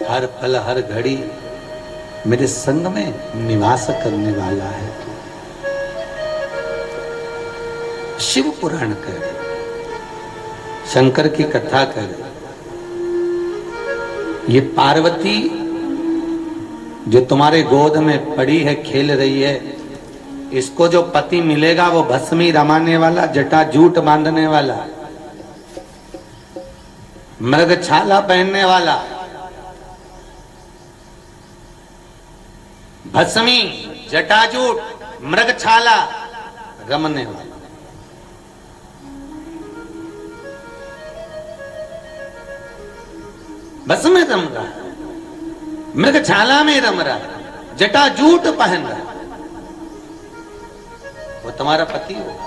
हर पल हर घड़ी मेरे संग में निवास करने वाला है तू। शिव पुराण कर, शंकर की कथा कर। ये पार्वती जो तुम्हारे गोद में पड़ी है, खेल रही है, इसको जो पति मिलेगा वो भस्मी रमाने वाला, जटा जूट बांधने वाला, मृगछाला पहनने वाला, भस्मी जटाजूट मृगछाला रमने वाला। भस्म में रम रहा, मृगछाला में रम रहा, जटाजूट पहन रहा, वो तुम्हारा पति होगा,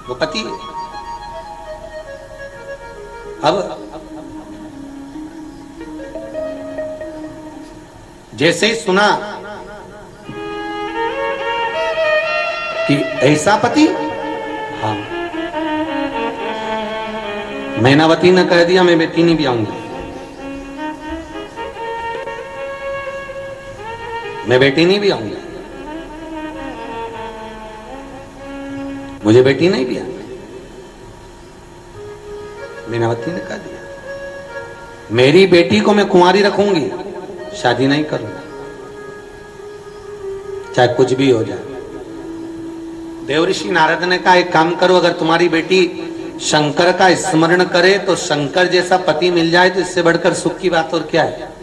वो पति है। अब जैसे ही सुना कि ऐसा पति, हाँ, मैनावती ने कह दिया मैं बेटी नहीं भी आऊंगी, मैं बेटी नहीं भी आऊंगी, मुझे बेटी नहीं भी आऊंगी। मैनावती ने कह दिया मेरी बेटी को मैं कुंवारी रखूंगी, शादी नहीं करूंगा, चाहे कुछ भी हो जाए। देवऋषि नारद ने कहा एक काम करो, अगर तुम्हारी बेटी शंकर का स्मरण करे तो शंकर जैसा पति मिल जाए तो इससे बढ़कर सुख की बात और क्या है।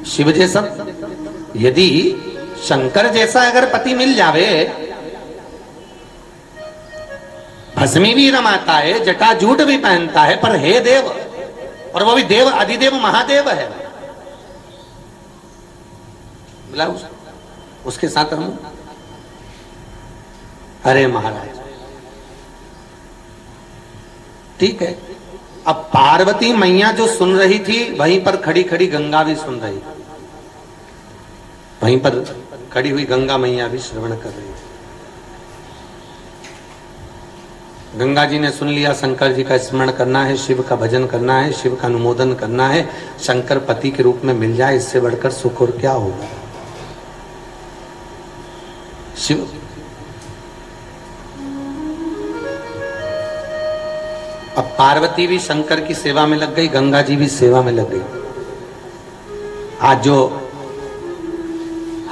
शिव जैसा, यदि शंकर जैसा अगर पति मिल जावे, भस्मी भी रमाता है, जटाजूट भी पहनता है, पर हे देव, और वो भी देव, अधिदेव महादेव है, बोला उसके साथ रहूं। अरे महाराज ठीक है। अब पार्वती मैया जो सुन रही थी, वहीं पर खड़ी खड़ी गंगा भी सुन रही, वहीं पर खड़ी हुई गंगा मैया भी श्रवण कर रही। गंगा जी ने सुन लिया शंकर जी का स्मरण करना है, शिव का भजन करना है, शिव का अनुमोदन करना है, शंकर पति के रूप में मिल जाए, इससे बढ़कर सुख और क्या होगा। शिव अब पार्वती भी शंकर की सेवा में लग गई, गंगा जी भी सेवा में लग गई। आज जो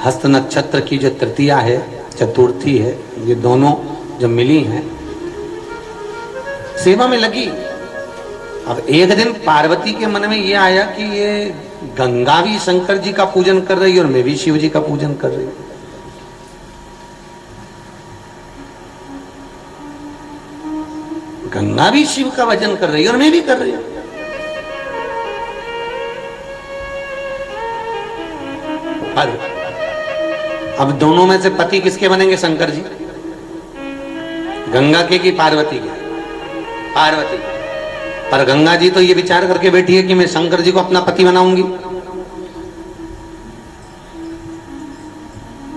हस्त नक्षत्र की जो तृतीया है, चतुर्थी है, ये दोनों जो मिली हैं सेवा में लगी। अब एक दिन पार्वती के मन में ये आया कि ये गंगा भी शंकर जी का पूजन कर रही है और मैं भी शिव जी का पूजन कर रही हूं। गंगा भी शिव का भजन कर रही है और मैं भी कर रही हूं। पर अब दोनों में से पति किसके बनेंगे? शंकर जी। गंगा के कि पार्वती के? पार्वती। पर गंगा जी तो ये विचार करके बैठी है कि मैं शंकर जी को अपना पति बनाऊंगी,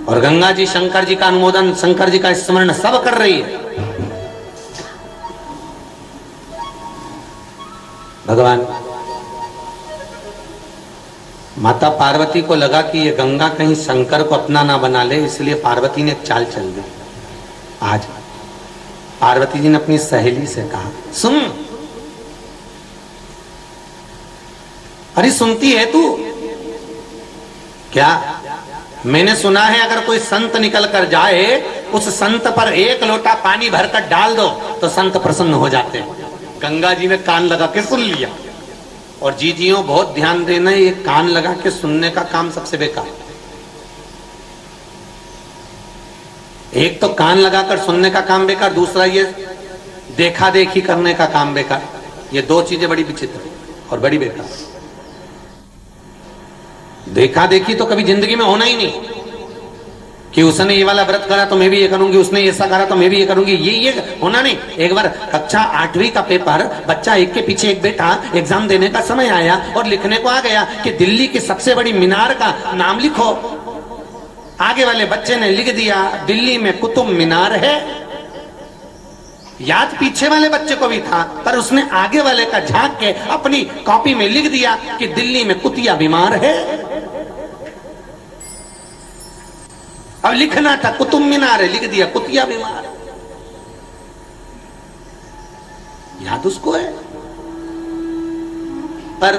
और गंगा जी शंकर जी का अनुमोदन, शंकर जी का स्मरण सब कर रही है। भगवान माता पार्वती को लगा कि ये गंगा कहीं शंकर को अपना ना बना ले, इसलिए पार्वती ने चाल चल दी। आज पार्वती जी ने अपनी सहेली से कहा, सुन, अरे सुनती है तू क्या? मैंने सुना है अगर कोई संत निकल कर जाए, उस संत पर एक लोटा पानी भरकर डाल दो तो संत प्रसन्न हो जाते हैं। गंगा जी ने कान लगा के सुन लिया। और जीजियों बहुत ध्यान देना, ये कान लगा के सुनने का काम सबसे बेकार। एक तो कान लगाकर सुनने का काम बेकार, दूसरा ये देखा देखी करने का काम बेकार। ये दो चीजें बड़ी विचित्र और बड़ी बेकार। देखा देखी तो कभी जिंदगी में होना ही नहीं कि उसने ये वाला व्रत करा तो मैं भी ये करूंगी, उसने ऐसा करा तो मैं भी ये करूंगी, ये होना नहीं। एक बार कक्षा 8वीं का पेपर, बच्चा एक के पीछे एक बैठा, एग्जाम देने का समय आया और लिखने को आ गया कि दिल्ली की सबसे बड़ी मीनार का नाम लिखो। आगे वाले बच्चे ने लिख दिया दिल्ली में कुतुब मीनार है। याद पीछे वाले बच्चे को भी था, पर उसने आगे वाले का झांक के अपनी कॉपी में लिख दिया कि दिल्ली में कुतिया बीमार है। अब लिखना था कुतुब मीनार है, लिख दिया कुतिया बीमार। याद उसको है, पर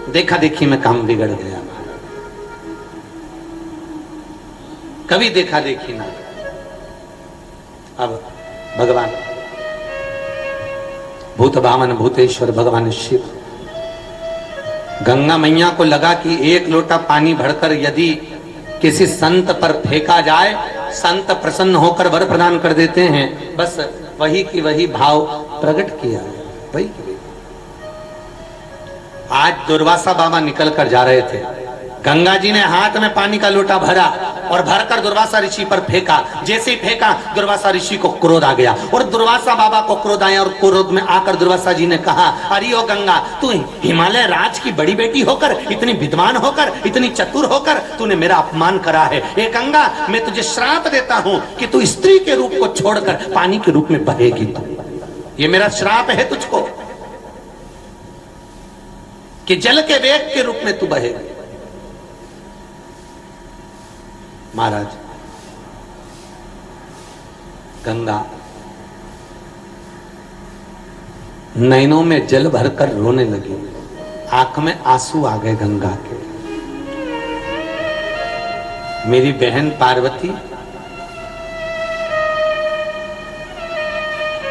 देखा देखी में काम बिगड़ गया। कभी देखा देखी ना। अब भगवान भूत भावन भूतेश्वर भगवान शिव, गंगा मैया को लगा कि एक लोटा पानी भरकर यदि किसी संत पर फेंका जाए, संत प्रसन्न होकर वर प्रदान कर देते हैं। बस वही की वही भाव प्रकट किया, वही की वही। आज दुर्वासा बाबा निकल कर जा रहे थे, गंगा जी ने हाथ में पानी का लोटा भरा और भरकर दुर्वासा ऋषि पर फेंका। जैसे ही फेंका दुर्वासा ऋषि को क्रोध आ गया और दुर्वासा बाबा को क्रोध आया और क्रोध में आकर दुर्वासा जी ने कहा, अरे ओ गंगा, तू हिमालय राज की बड़ी बेटी होकर, इतनी विद्वान होकर, इतनी चतुर होकर तूने मेरा अपमान करा है। ए गंगा, मैं तुझे श्राप देता हूं कि तू स्त्री के रूप को छोड़कर पानी के रूप में बहेगी। तू, ये मेरा श्राप है तुझको कि जल के वेग के रूप में तू बहेगी। महाराज, गंगा नैनों में जल भरकर रोने लगी, आंख में आंसू आ गए गंगा के। मेरी बहन पार्वती,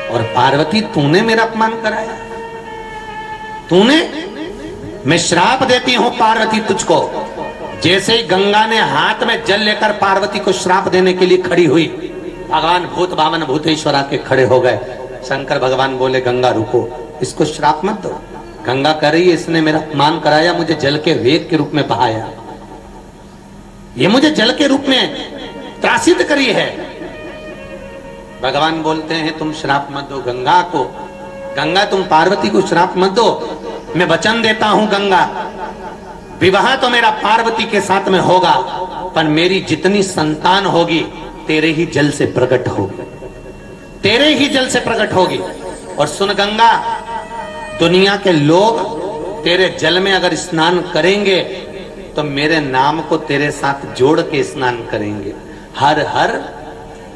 और पार्वती तूने मेरा अपमान कराया, तूने, मैं श्राप देती हूं पार्वती तुझको। जैसे ही गंगा ने हाथ में जल लेकर पार्वती को श्राप देने के लिए खड़ी हुई, भगवान भूत भावन भूतेश्वर आके खड़े हो गए। शंकर भगवान बोले, गंगा रुको, इसको श्राप मत दो। गंगा कह रही है, इसने मेरा अपमान कराया, मुझे जल के वेग के रूप में बहाया, ये मुझे जल के रूप में त्रासित करी है। भगवान बोलते हैं, तुम श्राप मत दो गंगा को। गंगा, तुम पार्वती को श्राप मत दो। मैं वचन देता हूं गंगा, विवाह तो मेरा पार्वती के साथ में होगा, पर मेरी जितनी संतान होगी तेरे ही जल से प्रकट होगी, तेरे ही जल से प्रकट होगी। और सुन गंगा, दुनिया के लोग तेरे जल में अगर स्नान करेंगे तो मेरे नाम को तेरे साथ जोड़ के स्नान करेंगे। हर हर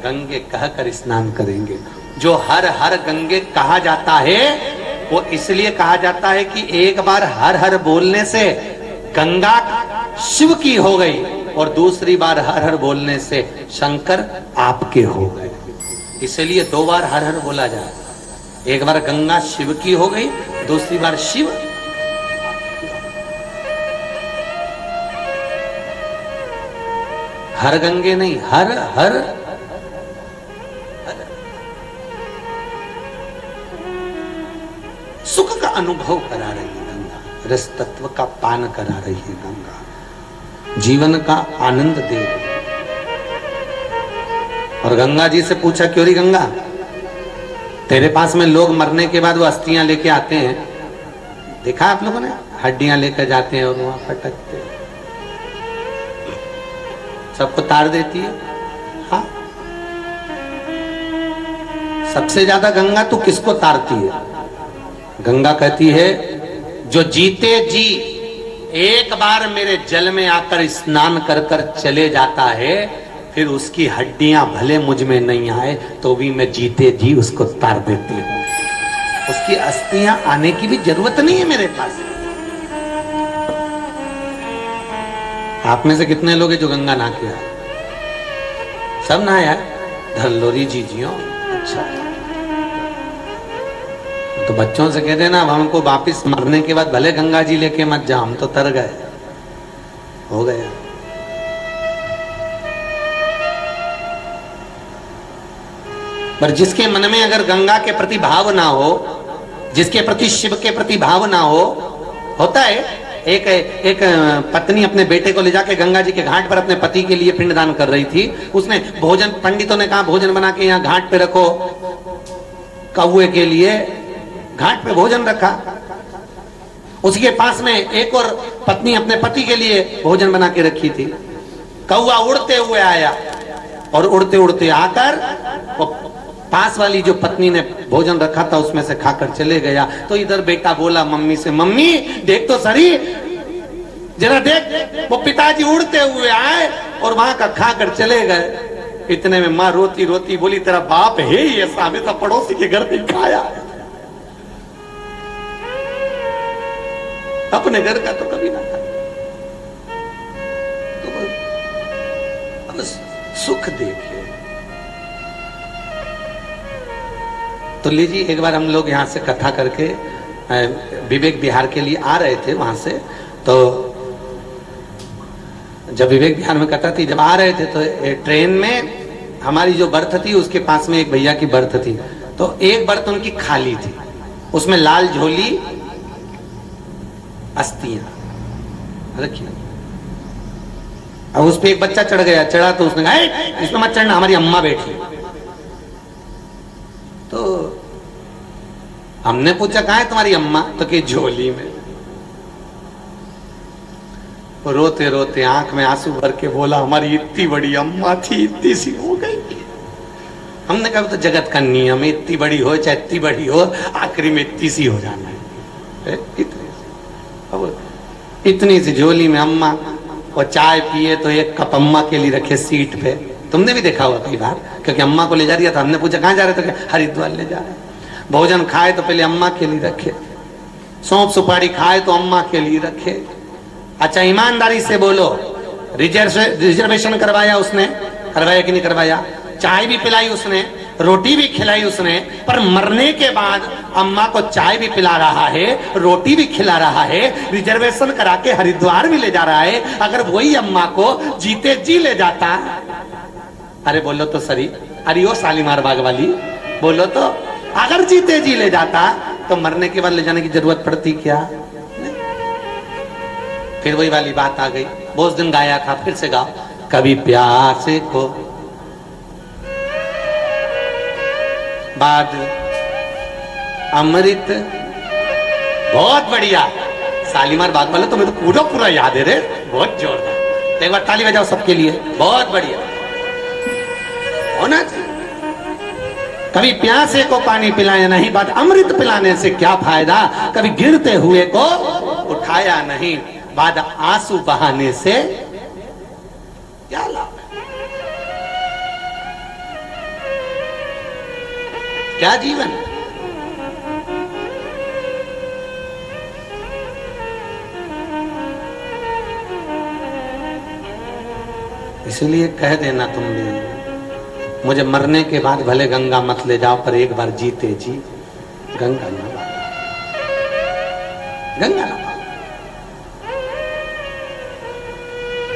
गंगे कहकर स्नान करेंगे। जो हर हर गंगे कहा जाता है वो इसलिए कहा जाता है कि एक बार हर हर बोलने से गंगा शिव की हो गई और दूसरी बार हर हर बोलने से शंकर आपके हो गए। इसलिए दो बार हर हर बोला जाए। एक बार गंगा शिव की हो गई, दूसरी बार शिव। हर गंगे नहीं, हर हर, हर। सुख का अनुभव करा रही है गंगा, रस तत्व का पान करा रही है गंगा, जीवन का आनंद दे रही है। और गंगा जी से पूछा, क्यों री गंगा, तेरे पास में लोग मरने के बाद वो अस्थियां लेके आते हैं, देखा आप लोगों ने, हड्डियां लेकर जाते हैं और वहां फटकते हैं, सबको तार देती है। हाँ, सबसे ज्यादा गंगा तू किसको तारती है? गंगा कहती है, जो जीते जी एक बार मेरे जल में आकर स्नान कर कर चले जाता है, फिर उसकी हड्डियां भले मुझ में नहीं आए तो भी मैं जीते जी उसको तार देती हूं। उसकी अस्थियां आने की भी जरूरत नहीं है मेरे पास। आप में से कितने लोग हैं जो गंगा नहा के आए? सब नहाया? धरलोरी जी जियो। अच्छा, तो बच्चों से कहते ना, हमको वापिस मरने के बाद भले गंगा जी लेके मत जाओ, हम तो तर गए, हो गया। पर जिसके मन में अगर गंगा के प्रति भाव ना हो, जिसके प्रति शिव के प्रति भाव ना हो, होता है एक पत्नी अपने बेटे को ले जाके गंगा जी के घाट पर अपने पति के लिए पिंडदान कर रही थी। उसने भोजन, पंडितों ने कहा भोजन बना के यहाँ घाट पे रखो, कौए के लिए घाट पे भोजन रखा। उसके पास में एक और पत्नी अपने पति के लिए भोजन बना के रखी थी। कौआ उड़ते हुए आया और उड़ते उड़ते आकर वो पास वाली जो पत्नी ने भोजन रखा था उसमें से खाकर चले गया। तो इधर बेटा बोला मम्मी से, मम्मी देख तो सही, जरा देख, वो पिताजी उड़ते हुए आए और वहां का खाकर चले गए। इतने में माँ रोती रोती बोली, तेरा बाप है ही ऐसा, हमेशा पड़ोसी के घर में खाया, अपने घर का तो कभी ना खाया। तो सुख देखिए। तो लीजिए, एक बार हम लोग यहाँ से कथा करके विवेक विहार के लिए आ रहे थे वहां से। तो जब विवेक विहार में कथा थी, जब आ रहे थे तो ट्रेन में हमारी जो बर्थ थी उसके पास में एक भैया की बर्थ थी। तो एक बर्थ उनकी खाली थी, उसमें लाल झोली अस्थियां रखी। अब उस पे एक बच्चा चढ़ गया, चढ़ा तो उसने कहा इसमें मत चढ़ना, हमारी अम्मा बैठी। तो हमने पूछा कहाँ है तुम्हारी अम्मा? तो कि झोली में। रोते रोते आंख में आंसू भर के बोला, हमारी इतनी बड़ी अम्मा थी, इतनी सी हो गई। हमने कहा तो जगत का नियम है, इतनी बड़ी हो चाहे इतनी बड़ी हो, आखिरी में इतनी सी हो जाना है। इतनी सी झोली में अम्मा, और चाय पिए तो एक कप अम्मा के लिए रखे सीट पे। तुमने भी देखा होगा कई बार, क्योंकि अम्मा को ले जा रही था। हमने पूछा कहाँ जा रहे थे? हरिद्वार ले जा रहे। भोजन खाए तो पहले अम्मा के लिए रखे, सौंफ सुपारी खाए तो अम्मा के लिए रखे। अच्छा ईमानदारी से बोलो, रिजर्वेशन करवाया उसने? करवाया कि नहीं करवाया? चाय भी पिलाई उसने, रोटी भी खिलाई उसने, पर मरने के बाद अम्मा को चाय भी पिला रहा है, रोटी भी खिला रहा है, रिजर्वेशन करा के हरिद्वार भी ले जा रहा है। अगर वही अम्मा को जीते जी ले जाता, अरे बोलो तो सही, अरे ओ शालीमार बाग वाली, बोलो तो, अगर जीते जी ले जाता तो मरने के बाद ले जाने की जरूरत पड़ती क्या? फिर वही वाली बात आ गई। वो उस दिन गाया था, फिर से गाओ, कभी प्यासे को बाद अमृत। बहुत बढ़िया शालीमार बाग वाले, तुम्हें तो पूरा पूरा याद है रे, बहुत जोरदार। तो एक बार ताली बजाओ सबके लिए, बहुत बढ़िया होना चाहिए। कभी प्यासे को पानी पिलाया नहीं, बाद अमृत पिलाने से क्या फायदा? कभी गिरते हुए को उठाया नहीं, बाद आंसू बहाने से क्या लाभ? क्या जीवन? इसलिए कह देना तुम भी, मुझे मरने के बाद भले गंगा मत ले जाओ, पर एक बार जीते जी गंगा ना पाओ, गंगा ना पाओ।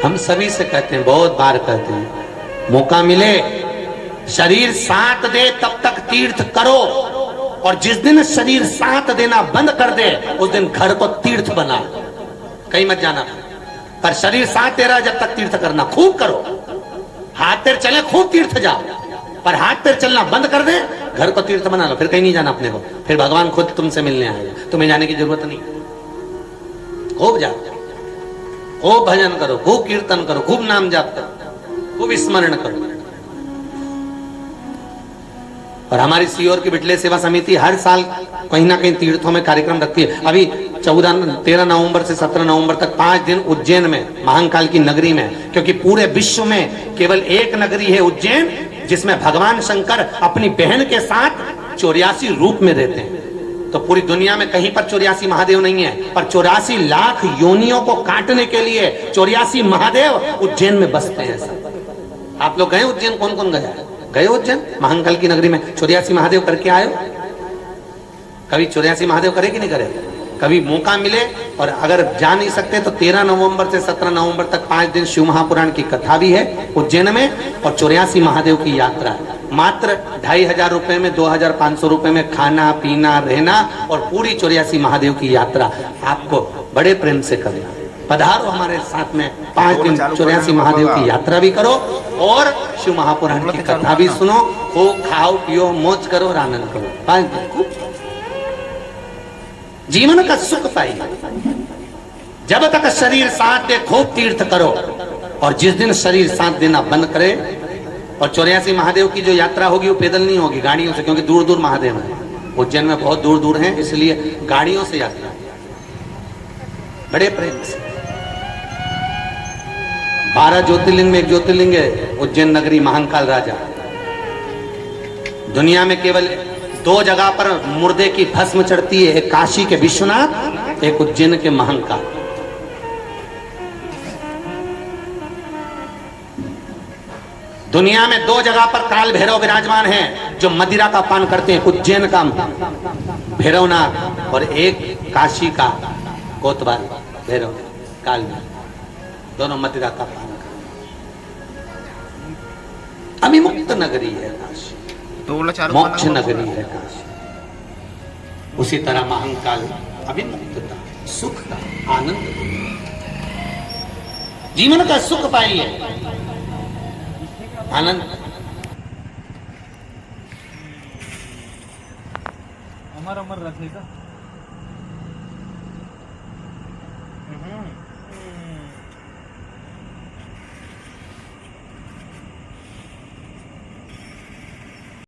हम सभी से कहते हैं, बहुत बार कहते हैं, मौका मिले शरीर साथ दे तब तक तीर्थ करो, और जिस दिन शरीर साथ देना बंद कर दे उस दिन घर को तीर्थ बना। कहीं मत जाना, पर शरीर साथ दे रहा जब तक तीर्थ करना, खूब करो। हाथ पैर चले खूब तीर्थ जाओ, पर हाथ पैर चलना बंद कर दे, घर को तीर्थ बना लो, फिर कहीं नहीं जाना अपने को। फिर भगवान खुद तुमसे मिलने आएगा, तुम्हें जाने की जरूरत नहीं। खूब जाओ, खूब भजन करो, खूब कीर्तन करो, खूब नाम जाप करो, खूब स्मरण करो। और हमारी सीओर की बिटले सेवा समिति हर साल कहीं ना कहीं तीर्थों में कार्यक्रम रखती है। अभी 13 नवंबर से 17 नवंबर तक 5 दिन उज्जैन में, महाकाल की नगरी में, क्योंकि पूरे विश्व में केवल एक नगरी है उज्जैन जिसमें भगवान शंकर अपनी बहन के साथ 84 रूप में रहते हैं। तो पूरी दुनिया में कहीं पर 84 महादेव नहीं है, पर 84 लाख योनियों को काटने के लिए 84 महादेव उज्जैन में बसते हैं। सब आप लोग गए उज्जैन? कौन कौन गया? गए उज्जैन महाकाल की नगरी में? 84 महादेव करके आए? कभी 84 महादेव करे कि नहीं करे? कभी मौका मिले, और अगर जा नहीं सकते तो 13 नवंबर से 17 नवंबर तक 5 दिन शिव महापुराण की कथा भी है उज्जैन में, और 84 महादेव की यात्रा है। मात्र 2500 रुपए में, 2500 रुपए में खाना पीना रहना, और पूरी 84 महादेव की यात्रा आपको बड़े प्रेम से करना। पधारो हमारे साथ में, 5 दिन 84 महादेव की यात्रा भी करो और शिव महापुराण की कथा भी सुनो, खूब खाओ पियो मौज करो और आनंद करो। 5 दिन जीवन का सुख पाइए। जब तक शरीर साथ दे खूब तीर्थ करो, और जिस दिन शरीर साथ देना बंद करे, और 84 महादेव की जो यात्रा होगी वो पैदल नहीं होगी, गाड़ियों से, क्योंकि दूर दूर महादेव हैं उज्जैन में, बहुत दूर दूर हैं, इसलिए गाड़ियों से यात्रा बड़े प्रेम से। 12 ज्योतिर्लिंग में एक ज्योतिर्लिंग है उज्जैन नगरी महाकाल राजा। दुनिया में केवल 2 जगह पर मुर्दे की भस्म चढ़ती है, एक काशी के विश्वनाथ, एक उज्जैन के महाकाल। दुनिया में 2 जगह पर काल भैरव विराजमान हैं जो मदिरा का पान करते हैं, उज्जैन का भैरवनाथ और एक काशी का कोतवाल भैरव काल में, दोनों मदिरा का पान करते। अभिमुक्त नगरी है काशी, मोक्ष नगरी है काशी। उसी तरह महाकाल अभिमुक्तता, सुख का आनंद, जीवन का सुख पाइए, आनंद। अमर अमर रखेगा।